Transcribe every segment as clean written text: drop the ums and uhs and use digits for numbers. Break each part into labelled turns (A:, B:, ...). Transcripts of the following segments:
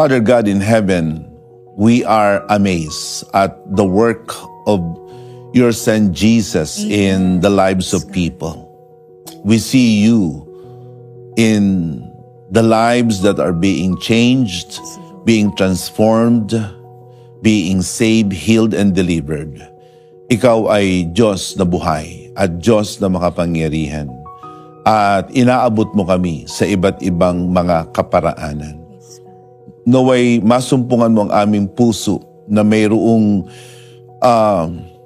A: Father God in heaven, we are amazed at the work of your Son Jesus in the lives of people. We see you in the lives that are being changed, being transformed, being saved, healed, and delivered. Ikaw ay Diyos na buhay at Diyos na makapangyarihan. At inaabot mo kami sa iba't ibang mga kaparaanan. Naway masumpungan mo ang aming puso na mayroong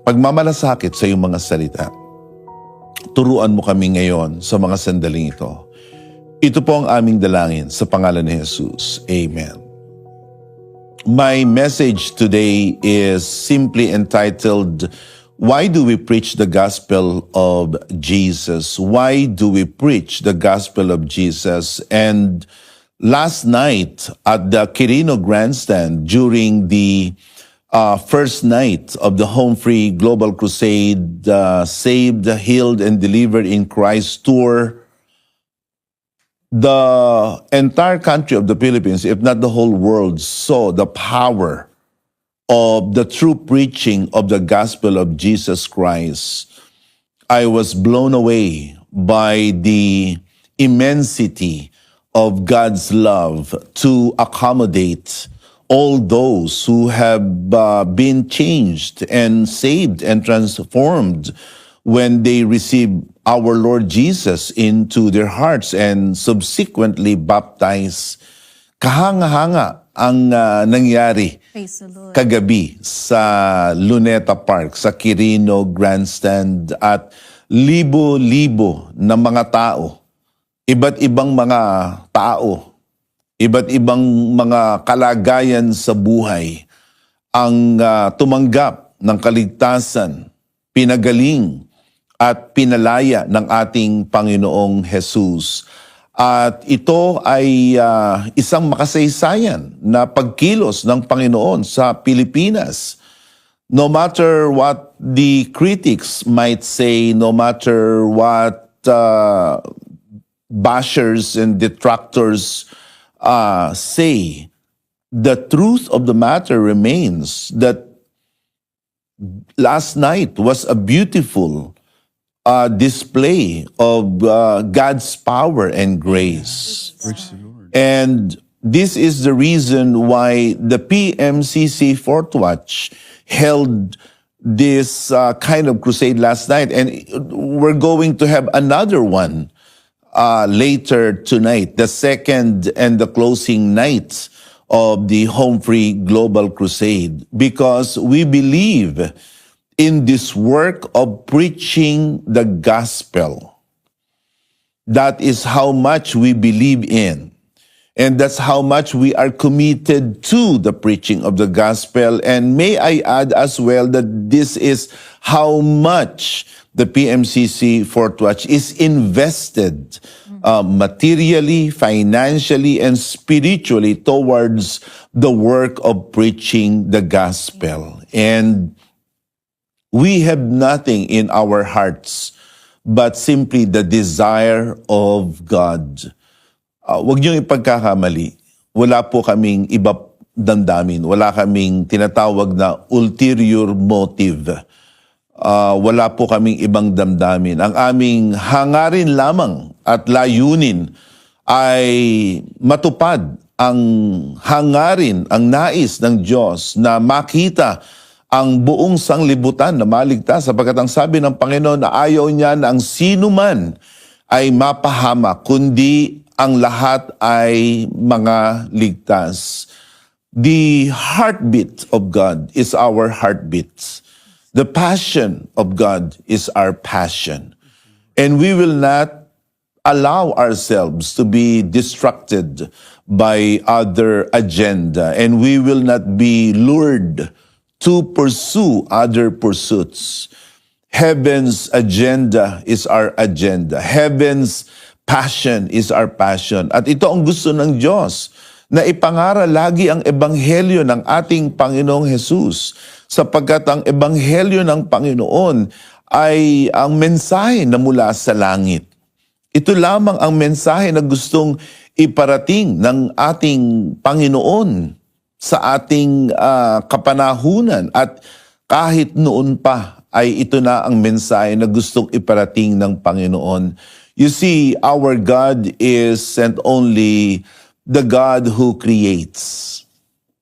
A: pagmamalasakit sa iyong mga salita. Turuan mo kami ngayon sa mga sandaling ito. Ito po ang aming dalangin sa pangalan ni Jesus. Amen. My message today is simply entitled, Why do we preach the gospel of Jesus? Why do we preach the gospel of Jesus? And last night at the Quirino Grandstand, during the first night of the Home Free Global Crusade, Saved, Healed, and Delivered in Christ tour, the entire country of the Philippines, if not the whole world, saw the power of the true preaching of the gospel of Jesus Christ. I was blown away by the immensity of God's love to accommodate all those who have been changed and saved and transformed when they receive our Lord Jesus into their hearts and subsequently baptized. Kahanga-hanga ang nangyari kagabi sa Luneta Park, sa Quirino Grandstand, at libo-libo na mga tao, iba't ibang mga tao, iba't ibang mga kalagayan sa buhay ang tumanggap ng kaligtasan, pinagaling at pinalaya ng ating Panginoong Jesus. At ito ay isang makasaysayan na pagkilos ng Panginoon sa Pilipinas. No matter what the critics might say, no matter what bashers and detractors say, the truth of the matter remains that last night was a beautiful display of God's power and grace. And this is the reason why the PMCC Fort Watch held this kind of crusade last night. And we're going to have another one later tonight, the second and the closing night of the Home Free Global Crusade, because we believe in this work of preaching the gospel. That is how much we believe in. And that's how much we are committed to the preaching of the gospel. And may I add as well that this is how much the PMCC Fort Watch is invested materially, financially, and spiritually towards the work of preaching the gospel. And we have nothing in our hearts but simply the desire of God. Huwag niyong ipagkakamali. Wala po kaming iba damdamin. Wala kaming tinatawag na ulterior motive. Wala po kaming ibang damdamin. Ang aming hangarin lamang at layunin ay matupad ang hangarin, ang nais ng Diyos na makita ang buong sanglibutan na maligtas, sapagkat ang sabi ng Panginoon na ayaw niya na ang sino man ay mapahama, kundi ang lahat ay mga ligtas. The heartbeat of God is our heartbeat. The passion of God is our passion. And we will not allow ourselves to be distracted by other agenda, and we will not be lured to pursue other pursuits. Heaven's agenda is our agenda. Heaven's passion is our passion. At ito ang gusto ng Diyos, na ipangaral lagi ang ebanghelyo ng ating Panginoong Jesus, sapagkat ang ebanghelyo ng Panginoon ay ang mensahe na mula sa langit. Ito lamang ang mensahe na gustong iparating ng ating Panginoon sa ating kapanahunan. At kahit noon pa ay ito na ang mensahe na gustong iparating ng Panginoon. You see, our God isn't only the God who creates.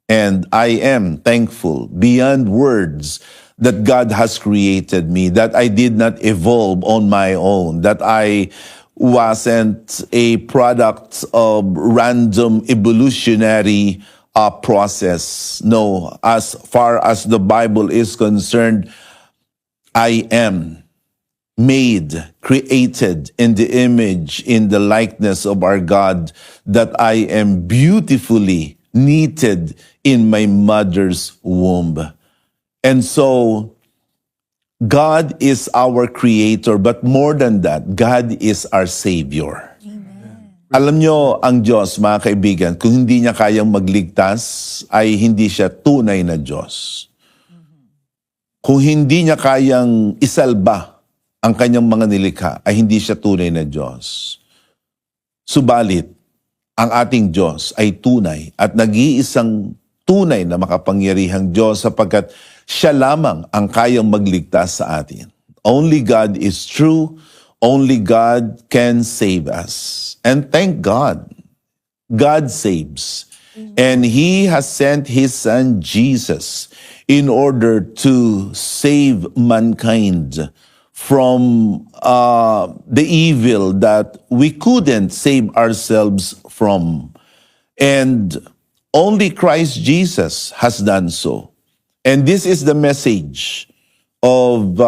A: And I am thankful beyond words that God has created me, that I did not evolve on my own, that I wasn't a product of random evolutionary process. No, as far as the Bible is concerned, I am made, created in the image, in the likeness of our God, that I am beautifully knitted in my mother's womb. And so, God is our creator, but more than that, God is our Savior. Alam nyo, ang Diyos, mga kaibigan, kung hindi niya kayang magligtas, ay hindi siya tunay na Diyos. Kung hindi niya kayang isalba ang kanyang mga nilikha, ay hindi siya tunay na Diyos. Subalit, ang ating Diyos ay tunay at nag-iisang tunay na makapangyarihang Diyos sapagkat siya lamang ang kayang magligtas sa atin. Only God is true. Only God can save us. And thank God, God saves. And He has sent His Son Jesus in order to save mankind from the evil that we couldn't save ourselves from. And only Christ Jesus has done so. And this is the message of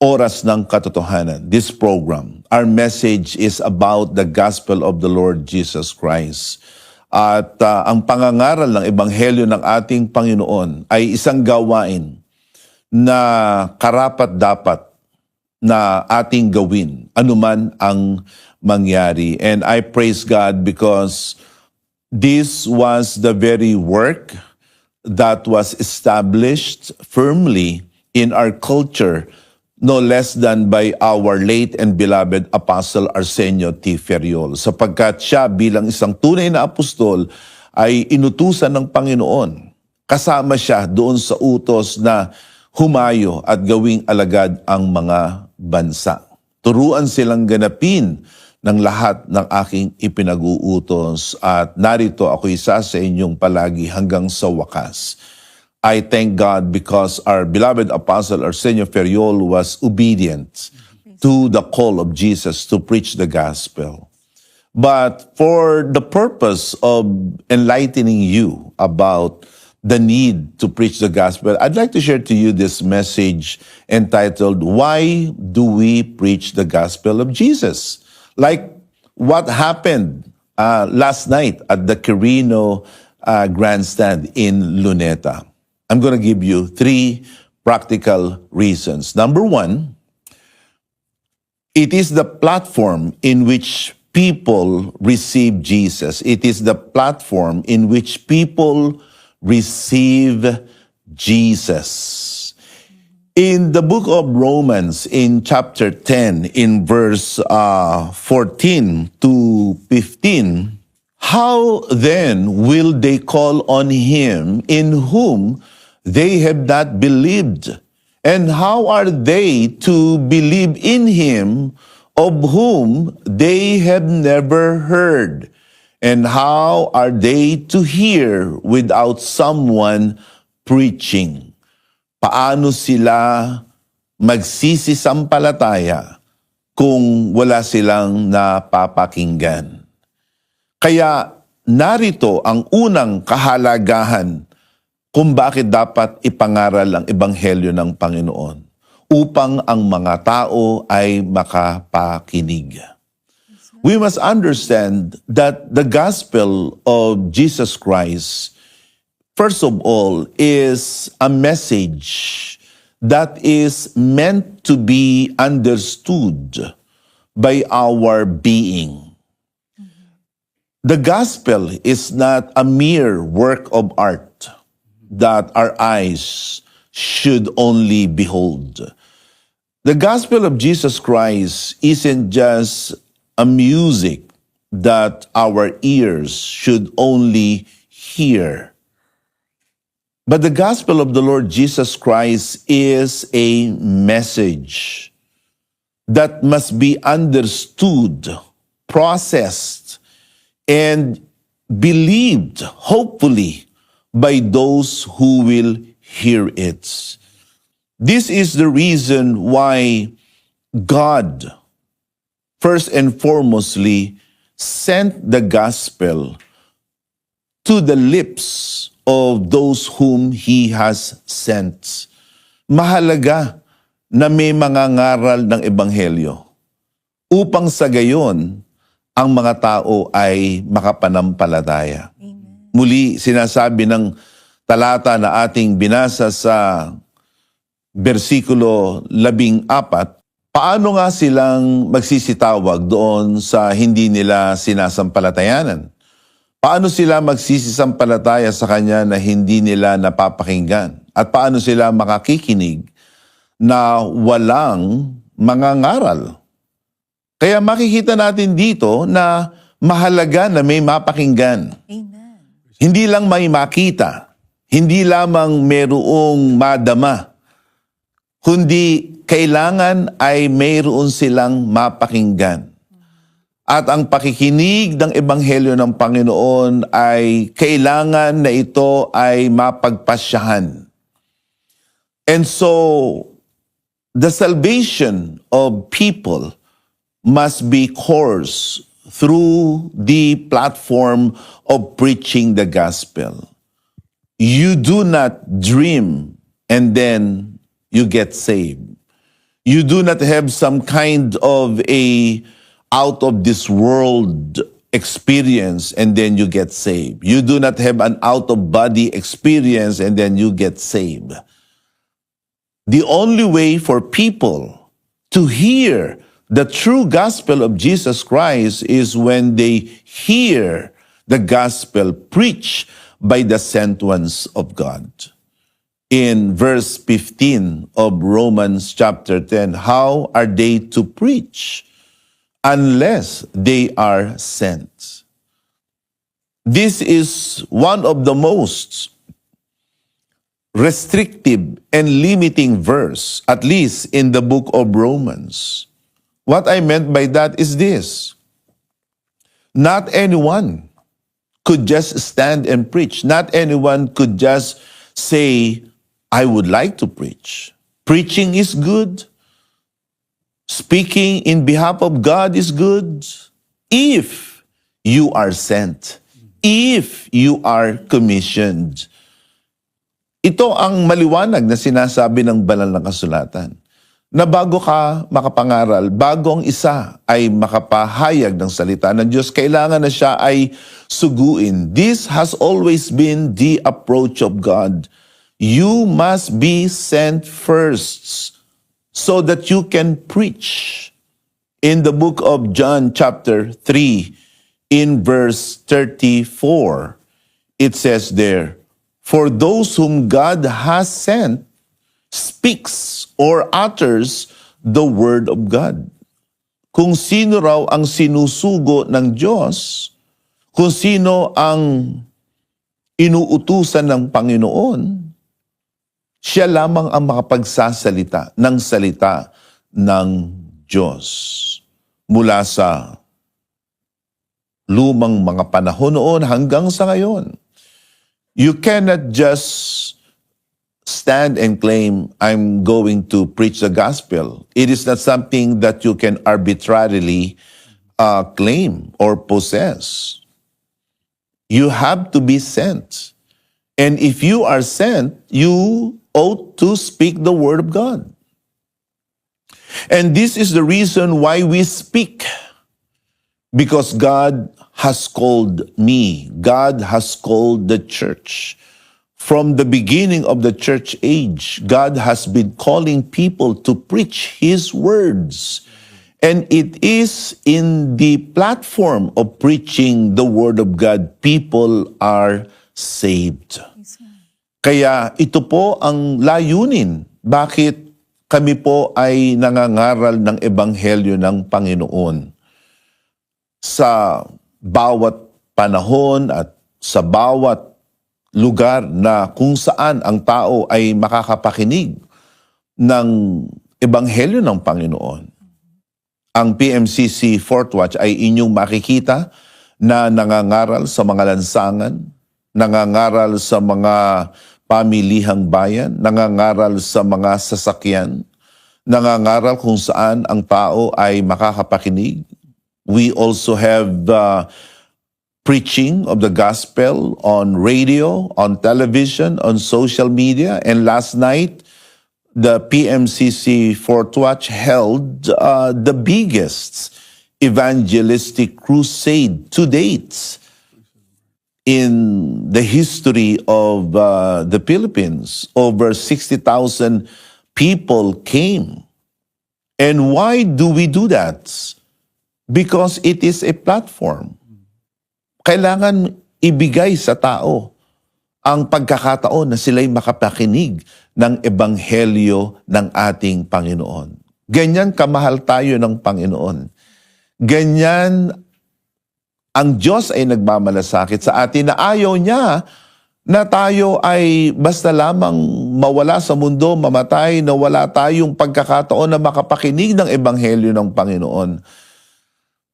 A: Oras ng Katotohanan, this program. Our message is about the gospel of the Lord Jesus Christ. At ang pangangaral ng Ebanghelyo ng ating Panginoon ay isang gawain na karapat-dapat na ating gawin, anuman ang mangyari. And I praise God because this was the very work that was established firmly in our culture, no less than by our late and beloved Apostle Arsenio T. Ferriol, sapagkat siya bilang isang tunay na apostol ay inutusan ng Panginoon. Kasama siya doon sa utos na humayo at gawing alagad ang mga bansa. Turuan silang ganapin ng lahat ng aking ipinag-uutos at narito ako isa sa inyong palagi hanggang sa wakas. I thank God because our beloved Apostle Arsenio Ferriol was obedient to the call of Jesus to preach the gospel. But for the purpose of enlightening you about the need to preach the gospel, I'd like to share to you this message entitled, Why Do We Preach the Gospel of Jesus? Like what happened last night at the Quirino Grandstand in Luneta. I'm going to give you 3 practical reasons. Number 1, it is the platform in which people receive Jesus. It is the platform in which people receive Jesus. In the book of Romans, in chapter 10, in verse 14 to 15, how then will they call on him in whom they have not believed? And how are they to believe in him of whom they have never heard? And how are they to hear without someone preaching? Paano sila magsisisampalataya kung wala silang napapakinggan? Kaya narito ang unang kahalagahan kung bakit dapat ipangaral ang Ebanghelyo ng Panginoon, upang ang mga tao ay makapakinig. We must understand that the gospel of Jesus Christ, first of all, is a message that is meant to be understood by our being. The gospel is not a mere work of art that our eyes should only behold. The gospel of Jesus Christ isn't just a music that our ears should only hear. But the gospel of the Lord Jesus Christ is a message that must be understood, processed, and believed, hopefully, by those who will hear it. This is the reason why God, first and foremostly, sent the gospel to the lips of those whom He has sent. Mahalaga na may mangangaral ng Ebanghelyo upang sa gayon ang mga tao ay makapanampalataya. Amen. Muli, sinasabi ng talata na ating binasa sa versikulo 14, paano nga silang magsisitawag doon sa hindi nila sinasampalatayanan? Paano sila magsisisampalataya sa Kanya na hindi nila napapakinggan? At paano sila makakikinig na walang mangangaral? Kaya makikita natin dito na mahalaga na may mapakinggan.
B: Amen.
A: Hindi lang may makita, hindi lamang merong madama, kundi kailangan ay mayroon silang mapakinggan. At ang pakikinig ng Ebanghelyo ng Panginoon ay kailangan na ito ay mapagpasyahan. And so, the salvation of people must be coursed through the platform of preaching the gospel. You do not dream and then you get saved. You do not have some kind of a out of this world experience and then you get saved. You do not have an out of body experience and then you get saved. The only way for people to hear the true gospel of Jesus Christ is when they hear the gospel preached by the sent ones of God. In verse 15 of Romans chapter 10, how are they to preach unless they are sent? This is one of the most restrictive and limiting verse, at least in the book of Romans. What I meant by that is this: not anyone could just stand and preach. Not anyone could just say, I would like to preach. Preaching is good. Speaking in behalf of God is good if you are sent, if you are commissioned. Ito ang maliwanag na sinasabi ng banal na kasulatan, na bago ka makapangaral, bago ang isa ay makapahayag ng salita ng Diyos, kailangan na siya ay suguin. This has always been the approach of God. You must be sent first so that you can preach. In the book of John chapter 3, in verse 34, it says there, for those whom God has sent, speaks or utters the word of God. Kung sino raw ang sinusugo ng Diyos, kung sino ang inuutusan ng Panginoon, siya lamang ang makapagsasalita ng salita ng Diyos. Mula sa lumang mga panahon noon hanggang sa ngayon, you cannot just stand and claim, I'm going to preach the gospel. It is not something that you can arbitrarily claim or possess. You have to be sent. And if you are sent, you ought to speak the word of God. And this is the reason why we speak. Because God has called me. God has called the church. From the beginning of the church age, God has been calling people to preach His words. And it is in the platform of preaching the word of God, people are saved. Kaya ito po ang layunin. Bakit kami po ay nangangaral ng Ebanghelyo ng Panginoon? Sa bawat panahon at sa bawat lugar na kung saan ang tao ay makakapakinig ng Ebanghelyo ng Panginoon. Ang PMCC Fourth Watch ay inyong makikita na nangangaral sa mga lansangan, nangangaral sa mga pamilihang bayan, nangangaral sa mga sasakyan, nangangaral kung saan ang tao ay makakapakinig. We also have preaching of the gospel on radio, on television, on social media. And last night, the PMCC Fourth Watch held the biggest evangelistic crusade to date in the history of the Philippines. Over 60,000 people came. And why do we do that? Because it is a platform. Kailangan ibigay sa tao ang pagkakataon na sila'y makapakinig ng ebanghelyo ng ating Panginoon. Ganyan kamahal tayo ng Panginoon. Ganyan ang Diyos ay nagmamalasakit sa atin na ayaw niya na tayo ay basta lamang mawala sa mundo, mamatay, na wala tayong pagkakataon na makapakinig ng ebanghelyo ng Panginoon.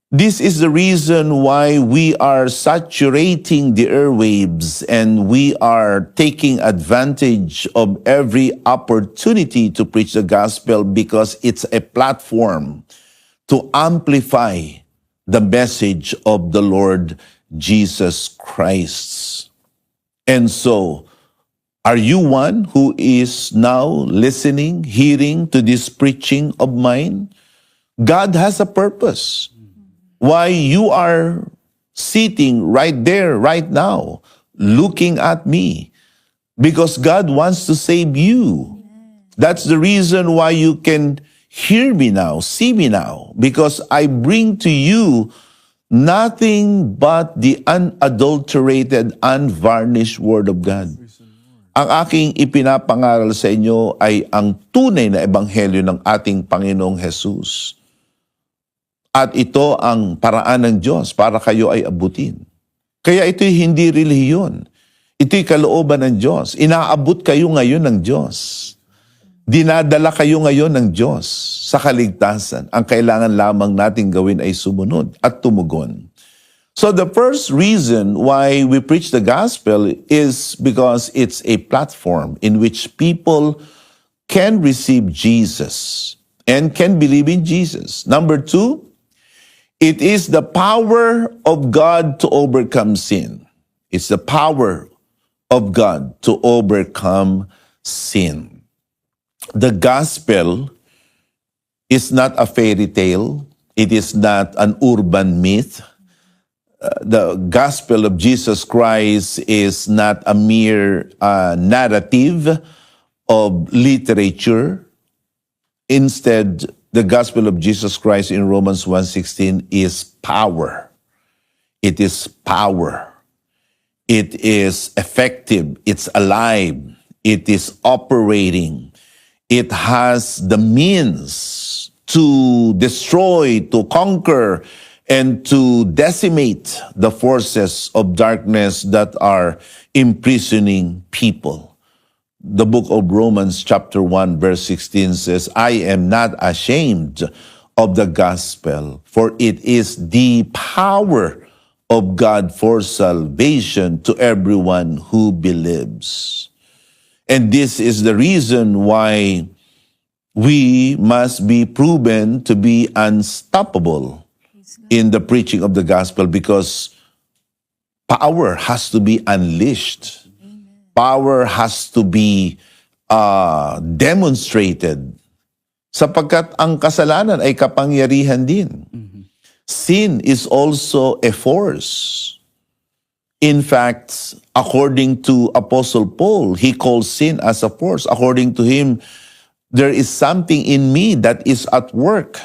A: This is the reason why we are saturating the airwaves and we are taking advantage of every opportunity to preach the gospel, because it's a platform to amplify the message of the Lord Jesus Christ. And so, are you one who is now listening, hearing to this preaching of mine? God has a purpose. Why you are sitting right there, right now, looking at me, because God wants to save you. That's the reason why you can hear me now, see me now, because I bring to you nothing but the unadulterated, unvarnished Word of God. Ang aking ipinapangaral sa inyo ay ang tunay na ebanghelyo ng ating Panginoong Jesus. At ito ang paraan ng Diyos para kayo ay abutin. Kaya ito'y hindi relihiyon. Ito'y kalooban ng Diyos. Inaabot kayo ngayon ng Diyos. Dinadala kayo ngayon ng Diyos sa kaligtasan. Ang kailangan lamang nating gawin ay sumunod at tumugon. So the first reason why we preach the gospel is because it's a platform in which people can receive Jesus and can believe in Jesus. Number two, it is the power of God to overcome sin. It's the power of God to overcome sin. The gospel is not a fairy tale. It is not an urban myth. The gospel of Jesus Christ is not a mere narrative of literature. Instead, the gospel of Jesus Christ in Romans 1:16 is power. It is power. It is effective. It's alive. It is operating. It has the means to destroy, to conquer, and to decimate the forces of darkness that are imprisoning people. The book of Romans chapter 1 verse 16 says, I am not ashamed of the gospel, for it is the power of God for salvation to everyone who believes. And this is the reason why we must be proven to be unstoppable in the preaching of the gospel, because power has to be unleashed. Power has to be demonstrated, sapagkat ang kasalanan ay kapangyarihan din. Sin is also a force. In fact, according to Apostle Paul, he calls sin as a force. According to him, there is something in me that is at work.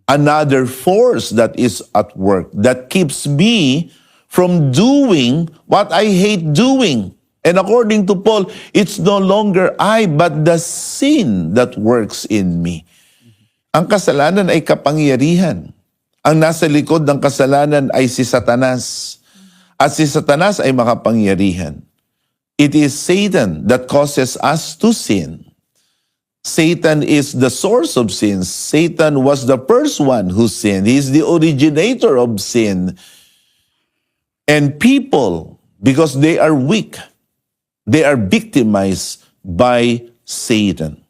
A: Another force that is at work that keeps me from doing what I hate doing. And according to Paul, it's no longer I, but the sin that works in me. Ang kasalanan ay kapangyarihan. Ang nasa likod ng kasalanan ay si Satanas. At si Satanas ay makapangyarihan. It is Satan that causes us to sin. Satan is the source of sin. Satan was the first one who sinned. He is the originator of sin. And people, because they are weak, they are victimized by Satan.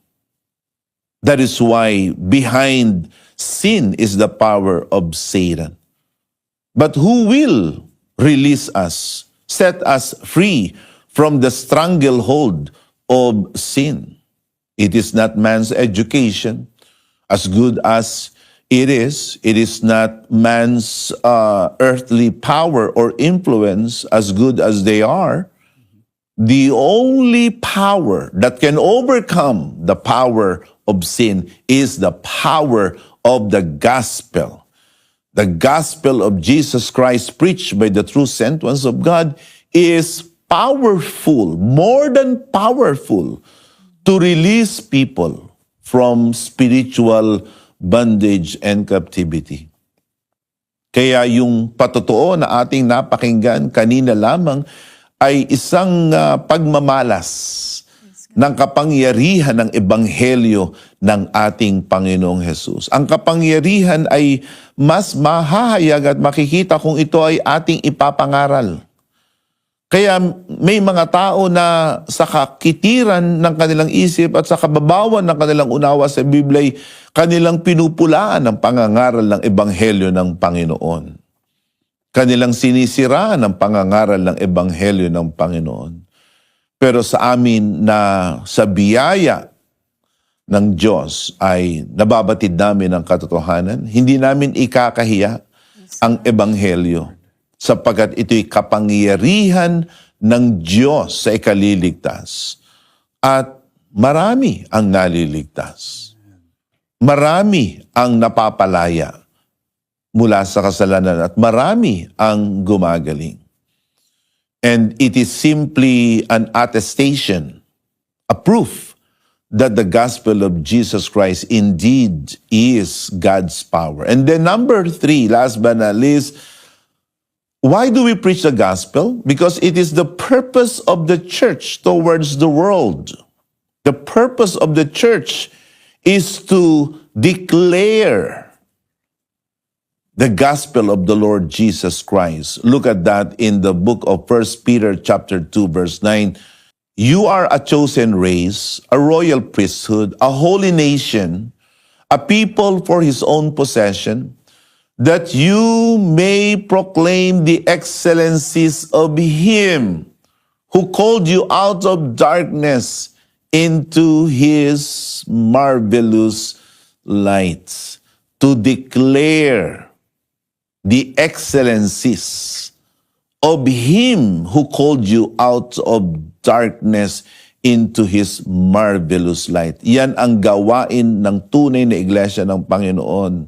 A: That is why behind sin is the power of Satan. But who will release us, set us free from the stranglehold of sin? It is not man's education, as good as it is. It is not man's earthly power or influence, as good as they are. The only power that can overcome the power of sin is the power of the gospel. The gospel of Jesus Christ preached by the true sent ones of God is powerful, more than powerful, to release people from spiritual bondage and captivity. Kaya yung patotoo na ating napakinggan kanina lamang ay isang pagmamalas ng kapangyarihan ng ebanghelyo ng ating Panginoong Hesus. Ang kapangyarihan ay mas mahahayag at makikita kung ito ay ating ipapangaral. Kaya may mga tao na sa kakitiran ng kanilang isip at sa kababawan ng kanilang unawa sa Biblia, kanilang pinupulaan ang pangangaral ng ebanghelyo ng Panginoon. Kanilang sinisiraan ang pangangaral ng ebanghelyo ng Panginoon. Pero sa amin na sa biyaya ng Diyos ay nababatid namin ang katotohanan, hindi namin ikakahiya ang ebanghelyo sapagkat ito'y kapangyarihan ng Diyos sa ikaliligtas. At marami ang naliligtas. Marami ang napapalaya mula sa kasalanan at marami ang gumagaling. And it is simply an attestation, a proof that the gospel of Jesus Christ indeed is God's power. And then number 3, last but not least, why do we preach the gospel? Because it is the purpose of the church towards the world. The purpose of the church is to declare the gospel of the Lord Jesus Christ. Look at that in the book of 1 Peter chapter 2, verse 9. You are a chosen race, a royal priesthood, a holy nation, a people for his own possession, that you may proclaim the excellencies of him who called you out of darkness into his marvelous light, to declare the excellencies of him who called you out of darkness into his marvelous light. Yan ang gawain ng tunay na iglesia ng Panginoon.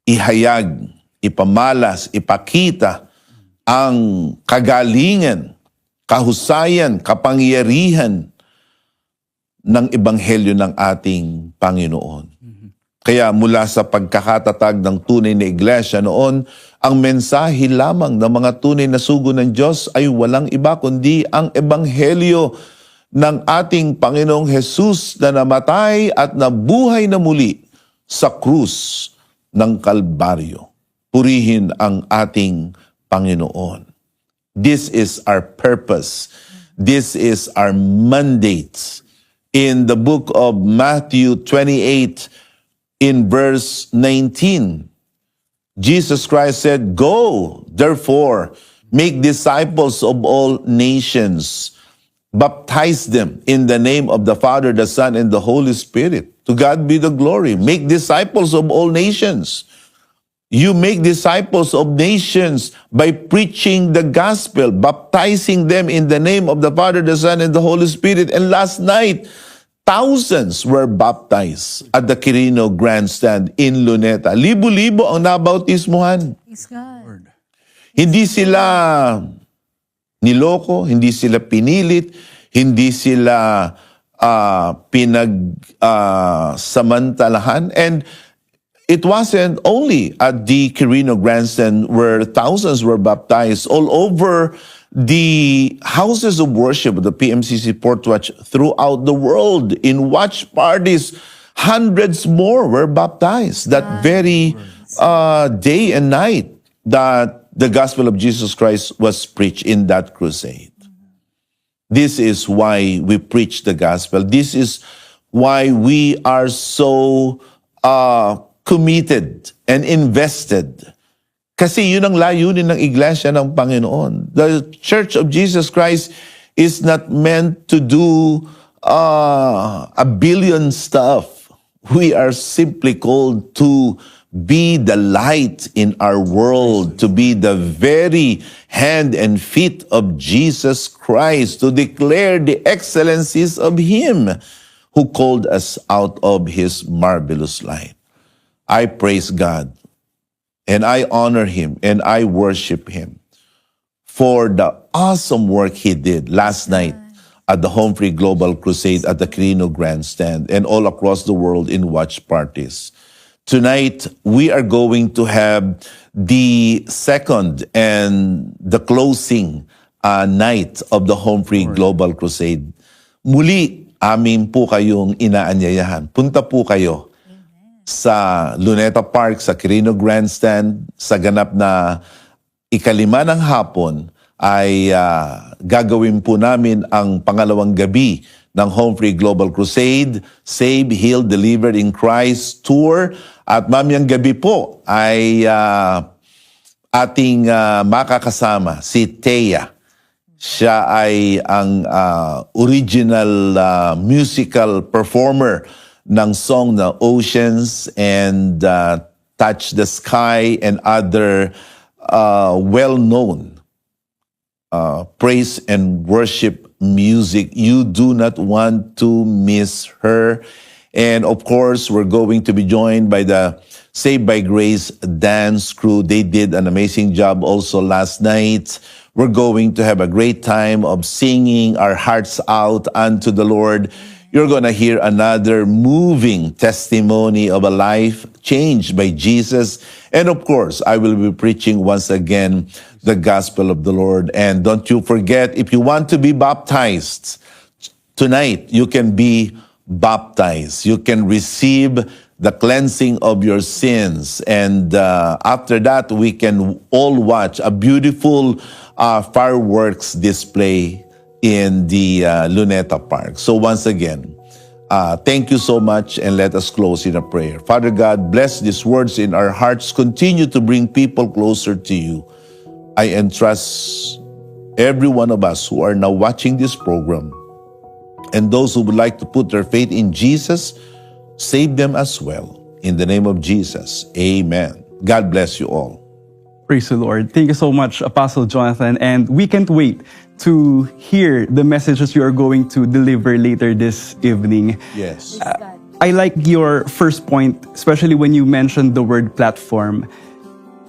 A: Ihayag, ipamalas, ipakita ang kagalingan, kahusayan, kapangyarihan ng ebanghelyo ng ating Panginoon. Kaya mula sa pagkakatatag ng tunay na iglesia noon, ang mensahe lamang ng mga tunay na sugo ng Diyos ay walang iba kundi ang ebanghelyo ng ating Panginoong Hesus na namatay at nabuhay na muli sa krus ng Kalbaryo. Purihin ang ating Panginoon. This is our purpose. This is our mandate. In the book of Matthew 28, in verse 19, Jesus Christ said, "Go, therefore, make disciples of all nations, baptize them in the name of the Father, the Son, and the Holy Spirit. To God be the glory. Make disciples of all nations." You make disciples of nations by preaching the gospel, baptizing them in the name of the Father, the Son, and the Holy Spirit. And last night, thousands were baptized at the Quirino Grandstand in Luneta. Libo-libo ang nabautismuhan.
B: Praise God.
A: Hindi sila niloko, hindi sila pinilit, hindi sila samantalahan. And it wasn't only at the Quirino Grandstand where thousands were baptized. All over the houses of worship of the PMCC Portwatch throughout the world, in watch parties, hundreds more were baptized that very day and night that the gospel of Jesus Christ was preached in that crusade. This is why we preach the gospel. This is why we are so committed and invested. Kasi yun ang layunin ng Iglesia ng Panginoon. The Church of Jesus Christ is not meant to do a billion stuff. We are simply called to be the light in our world, to be the very hand and feet of Jesus Christ, to declare the excellencies of Him who called us out of His marvelous light. I praise God, and I honor Him, and I worship Him for the awesome work He did last night at the Home Free Global Crusade at the Quirino Grandstand and all across the world in watch parties. Tonight, we are going to have the second and the closing night of the Home Free Global Crusade. Muli, amin po kayong inaanyayahan. Punta po kayo sa Luneta Park, sa Quirino Grandstand, sa ganap na ikalima ng hapon, ay gagawin po namin ang pangalawang gabi ng Home Free Global Crusade, Save, Heal, Delivered in Christ Tour. At mamayang gabi po ay ating makakasama si Thea. Siya ay ang original musical performer ng song na Oceans and Touch the Sky and other well-known praise and worship music. You do not want to miss her. And of course, we're going to be joined by the Saved by Grace dance crew. They did an amazing job also last night. We're going to have a great time of singing our hearts out unto the Lord. You're going to hear another moving testimony of a life changed by Jesus. And of course, I will be preaching once again the gospel of the Lord. And don't you forget, if you want to be baptized, tonight you can be baptized. You can receive the cleansing of your sins. And after that, we can all watch a beautiful fireworks display in the Luneta Park. So once again, thank you so much, and let us close in a prayer. Father God, bless these words in our hearts. Continue to bring people closer to you. I entrust every one of us who are now watching this program, and those who would like to put their faith in Jesus, save them as well. In the name of Jesus, amen. God bless you all.
B: Praise the Lord. Thank you so much, Apostle Jonathan. And we can't wait to hear the messages you are going to deliver later this evening.
A: Yes.
B: I like your first point, especially when you mentioned the word platform.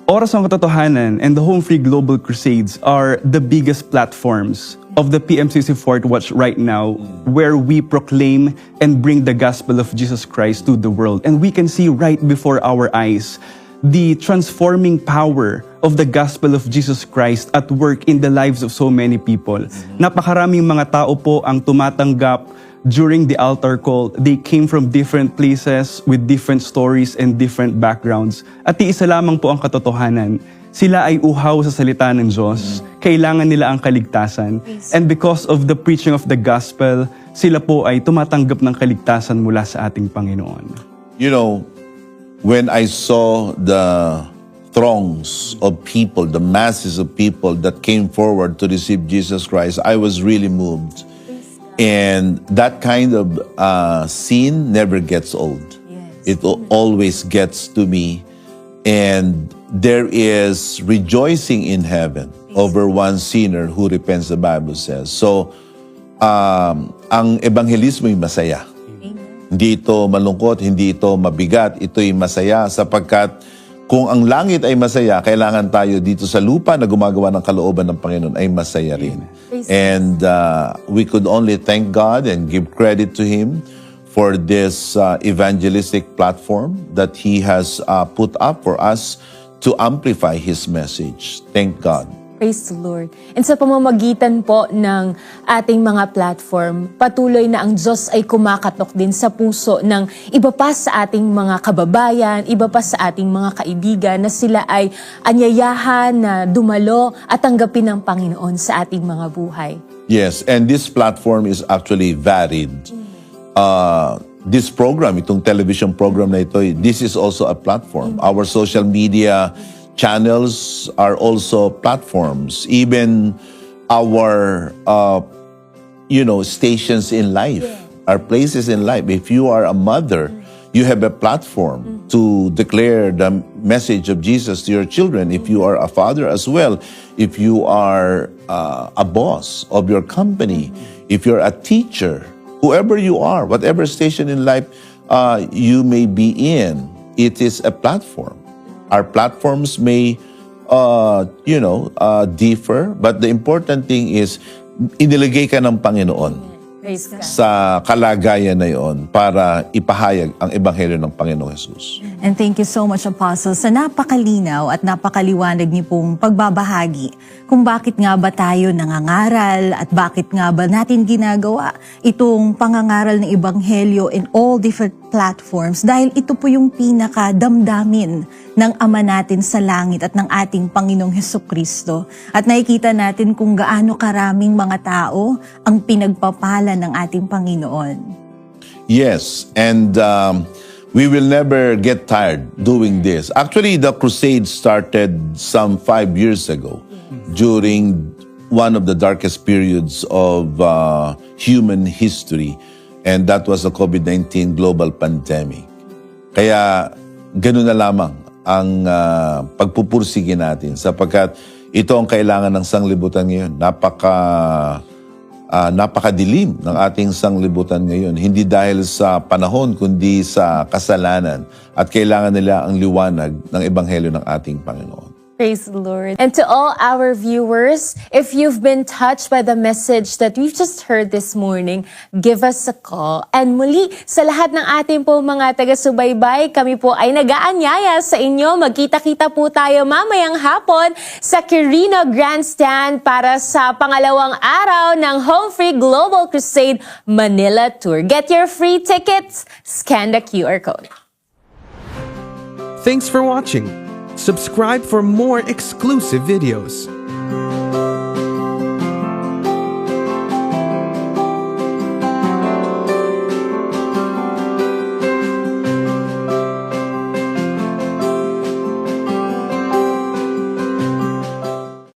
B: Oras ng Katotohanan and the Home Free Global Crusades are the biggest platforms of the PMCC Portwatch right now, where we proclaim and bring the gospel of Jesus Christ to the world. And we can see right before our eyes the transforming power of the gospel of Jesus Christ at work in the lives of so many people. Napakaraming mga tao po ang tumatanggap during the altar call. They came from different places with different stories and different backgrounds. At iisa lamang po ang katotohanan. Sila ay uhaw sa salita ng Diyos. Kailangan nila ang kaligtasan. And because of the preaching of the gospel, sila po ay tumatanggap ng kaligtasan mula sa ating Panginoon.
A: You know, when I saw the throngs of people, the masses of people that came forward to receive Jesus Christ, I was really moved. And that kind of scene never gets old. It always gets to me. And there is rejoicing in heaven over one sinner who repents, the Bible says. So, ang ebanghelismo ay masaya. Hindi ito malungkot, hindi ito mabigat, ito'y masaya sapagkat kung ang langit ay masaya, kailangan tayo dito sa lupa na gumagawa ng kalooban ng Panginoon ay masaya rin. And we could only thank God and give credit to Him for this evangelistic platform that He has put up for us to amplify His message. Thank God.
C: Praise the Lord. And sa pamamagitan po ng ating mga platform, patuloy na ang Diyos ay kumakatok din sa puso ng iba pa sa ating mga kababayan, iba pa sa ating mga kaibigan na sila ay anyayahan na dumalo at tanggapin ng Panginoon sa ating mga buhay.
A: Yes, and this platform is actually varied. This program, itong television program na ito, this is also a platform. Our social media channels are also platforms. Even our, stations in life, our places in life. If you are a mother, you have a platform to declare the message of Jesus to your children. If you are a father as well, if you are a boss of your company, if you're a teacher, whoever you are, whatever station in life you may be in, it is a platform. Our platforms may, differ, but the important thing is, inilagay ka ng Panginoon
C: Praise God.
A: sa kalagayan na yon para ipahayag ang Ebanghelyo ng Panginoong Jesus.
D: And thank you so much, Apostle, sa napakalinaw at napakaliwanag niyo pong pagbabahagi kung bakit nga ba tayo nangangaral at bakit nga ba natin ginagawa itong pangangaral ng Ebanghelyo in all different platforms dahil ito po yung pinakadamdamin ng Ama natin sa langit at ng ating Panginoong Hesukristo. At nakikita natin kung gaano karaming mga tao ang pinagpapala ng ating Panginoon.
A: Yes, and we will never get tired doing this. Actually, the crusade started some 5 years ago during one of the darkest periods of human history, and that was the COVID-19 global pandemic. Kaya ganun na lamang ang pagpupursige natin sapagkat ito ang kailangan ng sanglibutan ngayon. Napakadilim ng ating sanglibutan ngayon. Hindi dahil sa panahon, kundi sa kasalanan. At kailangan nila ang liwanag ng Ebanghelyo ng ating Panginoon.
C: Praise the Lord. And to all our viewers, if you've been touched by the message that we've just heard this morning, give us a call. And muli, sa lahat ng ating po mga taga-subaybay, kami po ay nag-aanyaya sa inyo. Magkita-kita po tayo mamayang hapon sa Quirino Grandstand para sa pangalawang araw ng Home Free Global Crusade Manila Tour. Get your free tickets, scan the QR code.
E: Thanks for watching. Subscribe for more exclusive videos.